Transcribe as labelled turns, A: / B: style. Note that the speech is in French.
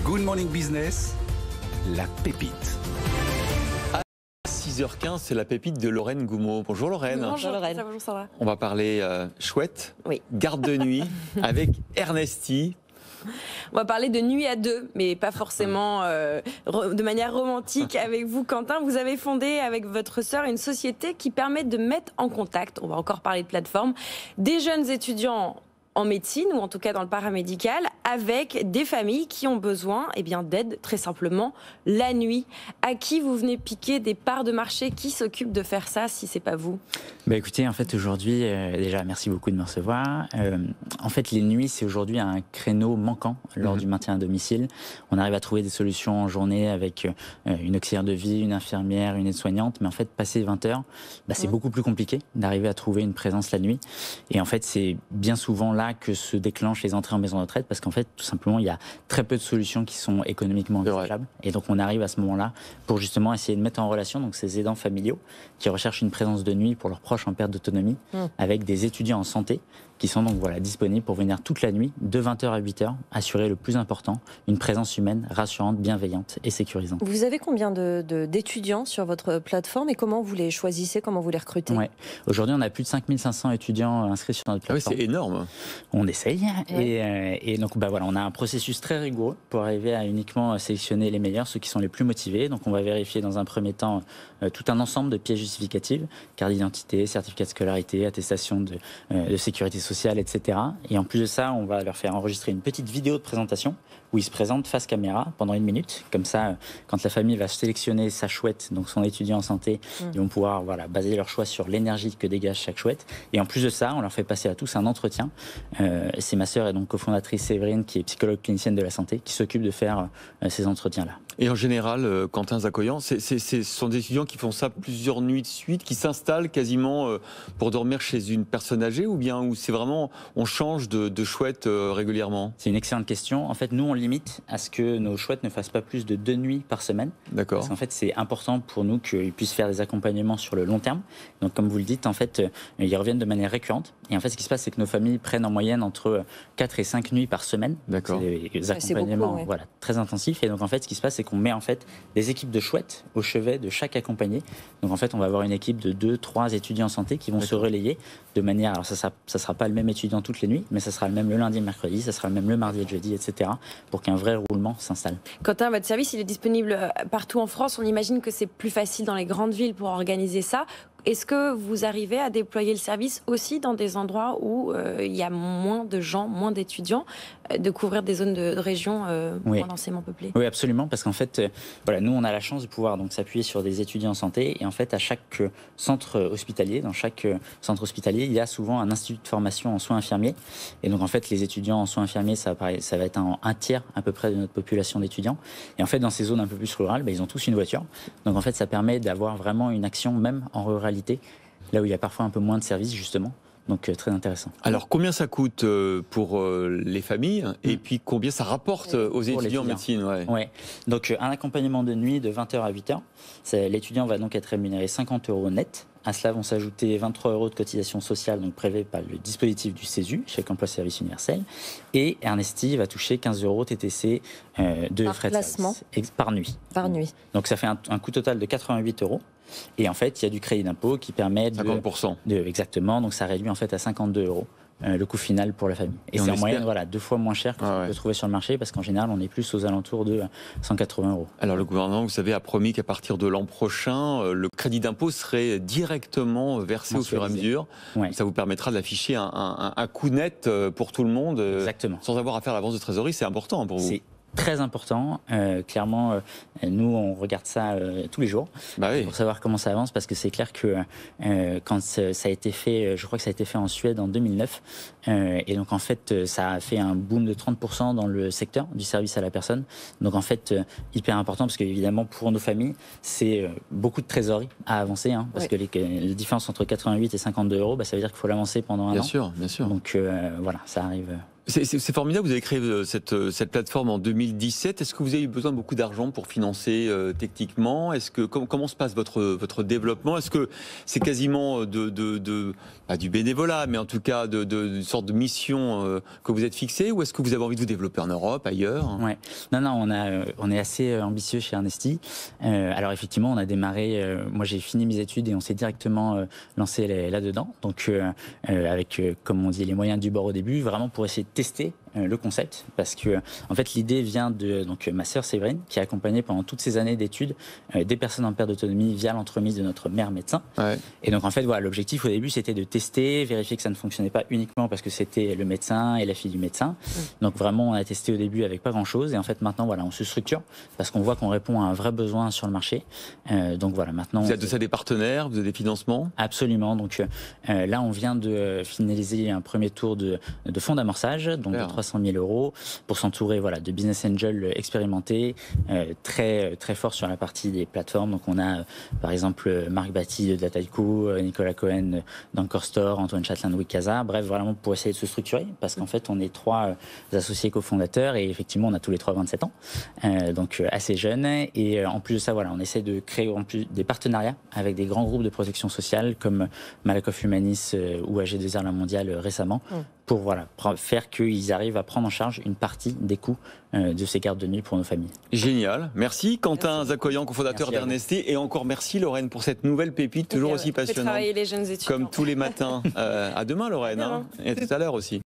A: Good Morning Business, la pépite.
B: À 6h15, c'est la pépite de Lorraine Goumeau. Bonjour Lorraine.
C: Bonjour Lorraine.
D: Bonjour, ça va.
B: On va parler chouette,
C: Oui.
B: garde de nuit avec Ernesty.
D: On va parler de nuit à deux, mais pas forcément de manière romantique avec vous, Quentin. Vous avez fondé avec votre sœur une société qui permet de mettre en contact, on va encore parler de plateforme, des jeunes étudiants en médecine, ou en tout cas dans le paramédical, avec des familles qui ont besoin d'aide, très simplement, la nuit. À qui vous venez piquer des parts de marché? Qui s'occupe de faire ça, si c'est pas vous?
C: Écoutez, en fait, aujourd'hui, déjà, merci beaucoup de me recevoir. En fait, les nuits, c'est aujourd'hui un créneau manquant lors du maintien à domicile. On arrive à trouver des solutions en journée avec une auxiliaire de vie, une infirmière, une aide-soignante, mais en fait, passé 20 heures, c'est beaucoup plus compliqué d'arriver à trouver une présence la nuit. Et en fait, c'est bien souvent là que se déclenchent les entrées en maison de retraite, parce qu'en fait, tout simplement, il y a très peu de solutions qui sont économiquement envisageables. Et donc, on arrive à ce moment-là pour justement essayer de mettre en relation donc, ces aidants familiaux qui recherchent une présence de nuit pour leurs proches en perte d'autonomie, avec des étudiants en santé qui sont donc disponibles pour venir toute la nuit, de 20h à 8h, assurer le plus important, une présence humaine rassurante, bienveillante et sécurisante.
E: Vous avez combien d'étudiants sur votre plateforme et comment vous les choisissez, comment vous les recrutez?
C: Aujourd'hui, on a plus de 5500 étudiants inscrits sur notre plateforme.
B: C'est énorme.
C: On essaye. Et donc, on a un processus très rigoureux pour arriver à uniquement sélectionner les meilleurs, ceux qui sont les plus motivés. Donc, on va vérifier dans un premier temps tout un ensemble de pièces justificatives, carte d'identité, certificat de scolarité, attestation de sécurité sociale, etc. Et en plus de ça, on va leur faire enregistrer une petite vidéo de présentation où ils se présentent face caméra pendant 1 minute. Comme ça, quand la famille va sélectionner sa chouette, donc son étudiant en santé, ils vont pouvoir baser leur choix sur l'énergie que dégage chaque chouette. Et en plus de ça, on leur fait passer à tous un entretien. C'est ma sœur et donc cofondatrice Séverine, qui est psychologue clinicienne de la santé, qui s'occupe de faire ces entretiens-là.
B: Et en général, Quentin Zakoyan, ce sont des étudiants qui font ça plusieurs nuits de suite, qui s'installent quasiment pour dormir chez une personne âgée, ou bien où c'est vraiment, on change de chouette régulièrement? C'est
C: une excellente question. En fait, nous, on limite à ce que nos chouettes ne fassent pas plus de 2 nuits par semaine.
B: D'accord.
C: Parce qu'en fait, c'est important pour nous qu'ils puissent faire des accompagnements sur le long terme. Donc, comme vous le dites, en fait, ils reviennent de manière récurrente. Et en fait, ce qui se passe, c'est que nos familles prennent en moyenne entre 4 et 5 nuits par semaine.
B: D'accord.
C: C'est des accompagnements très intensifs. Et donc, en fait, ce qui se passe, c'est qu'on met en fait des équipes de chouettes au chevet de chaque accompagné. Donc, en fait, on va avoir une équipe de 2-3 étudiants en santé qui vont se relayer de manière... Alors, ça sera pas le même étudiant toutes les nuits, mais ça sera le même le lundi et le mercredi, ça sera le même le mardi et le jeudi, etc. pour qu'un vrai roulement s'installe.
D: Quentin, votre service, il est disponible partout en France. On imagine que c'est plus facile dans les grandes villes pour organiser ça. Est-ce que vous arrivez à déployer le service aussi dans des endroits où il y a moins de gens, moins d'étudiants, de couvrir des zones de région moins densément peuplées?
C: Oui, absolument, parce qu'en fait, nous, on a la chance de pouvoir donc s'appuyer sur des étudiants en santé, et en fait, à chaque centre hospitalier, dans chaque centre hospitalier, il y a souvent un institut de formation en soins infirmiers, et donc en fait, les étudiants en soins infirmiers, ça va être un tiers à peu près de notre population d'étudiants, et en fait, dans ces zones un peu plus rurales, ils ont tous une voiture, donc en fait, ça permet d'avoir vraiment une action, même en ruralité, là où il y a parfois un peu moins de services, justement. Donc, très intéressant.
B: Alors, combien ça coûte pour les familles et puis combien ça rapporte aux étudiants en médecine?
C: Donc, un accompagnement de nuit de 20h à 8h. L'étudiant va donc être rémunéré 50 € net. À cela vont s'ajouter 23 € de cotisation sociale, donc prévue par le dispositif du CESU, chèque emploi service universel. Et Ernesty va toucher 15 € TTC de frais de service par nuit.
E: Par nuit.
C: Donc, ça fait un coût total de 88 €. Et en fait, il y a du crédit d'impôt qui permet
B: 50%.
C: Exactement, donc ça réduit en fait à 52 € le coût final pour la famille. Et c'est en moyenne 2 fois moins cher que ce qu'on peut trouver sur le marché, parce qu'en général, on est plus aux alentours de 180 €.
B: Alors le gouvernement, vous savez, a promis qu'à partir de l'an prochain, le crédit d'impôt serait directement versé au fur et à mesure. Ça vous permettra d'afficher un coût net pour tout le monde, sans avoir à faire l'avance de trésorerie. C'est important pour vous.
C: Très important. Clairement, nous, on regarde ça tous les jours pour savoir comment ça avance, parce que c'est clair que quand ça a été fait, je crois que ça a été fait en Suède en 2009, et donc en fait, ça a fait un boom de 30% dans le secteur du service à la personne. Donc en fait, hyper important, parce qu'évidemment, pour nos familles, c'est beaucoup de trésorerie à avancer, parce que la différence entre 88 et 52 €, ça veut dire qu'il faut l'avancer pendant un an.
B: Bien sûr.
C: Donc ça arrive.
B: C'est formidable, vous avez créé cette plateforme en 2017. Est-ce que vous avez eu besoin de beaucoup d'argent pour financer techniquement? Comment se passe votre développement? Est-ce que c'est quasiment pas du bénévolat, mais en tout cas une sorte de mission que vous êtes fixée, ou est-ce que vous avez envie de vous développer en Europe, ailleurs?
C: Ouais. Non, on est assez ambitieux chez Ernesti. Alors effectivement, on a démarré, moi j'ai fini mes études et on s'est directement lancé là-dedans. Donc avec, comme on dit, les moyens du bord au début, vraiment pour essayer de tester le concept, parce que en fait l'idée vient de ma sœur Séverine, qui a accompagné pendant toutes ces années d'études des personnes en perte d'autonomie via l'entremise de notre mère médecin. Ouais. Et donc en fait voilà, l'objectif au début c'était de tester, vérifier que ça ne fonctionnait pas uniquement parce que c'était le médecin et la fille du médecin. Donc vraiment on a testé au début avec pas grand chose, et en fait maintenant voilà, on se structure parce qu'on voit qu'on répond à un vrai besoin sur le marché. Donc voilà, maintenant
B: vous êtes de ça des partenaires, vous avez des financements?
C: Absolument. Donc là on vient de finaliser un premier tour de fonds d'amorçage, donc de 300 000 € pour s'entourer de business angels expérimentés, très forts sur la partie des plateformes. Donc on a par exemple Marc Batty de Dataiku, Nicolas Cohen d'Anchor Store, Antoine Châtelain de Wikaza. Bref, vraiment pour essayer de se structurer, parce qu'en fait on est 3 associés cofondateurs et effectivement on a tous les 3 27 ans, donc assez jeunes. Et en plus de ça, on essaie de créer en plus des partenariats avec des grands groupes de protection sociale comme Malakoff Humanis ou AG2R La Mondiale récemment, pour faire qu'ils arrivent à prendre en charge une partie des coûts de ces gardes de nuit pour nos familles.
B: Génial. Merci Quentin Zakoyan, cofondateur d'Ernesti, et encore merci Lorraine pour cette nouvelle pépite toujours aussi passionnante.
D: Travailler les jeunes étudiants.
B: Comme tous les matins. À demain Lorraine, et à tout à l'heure aussi.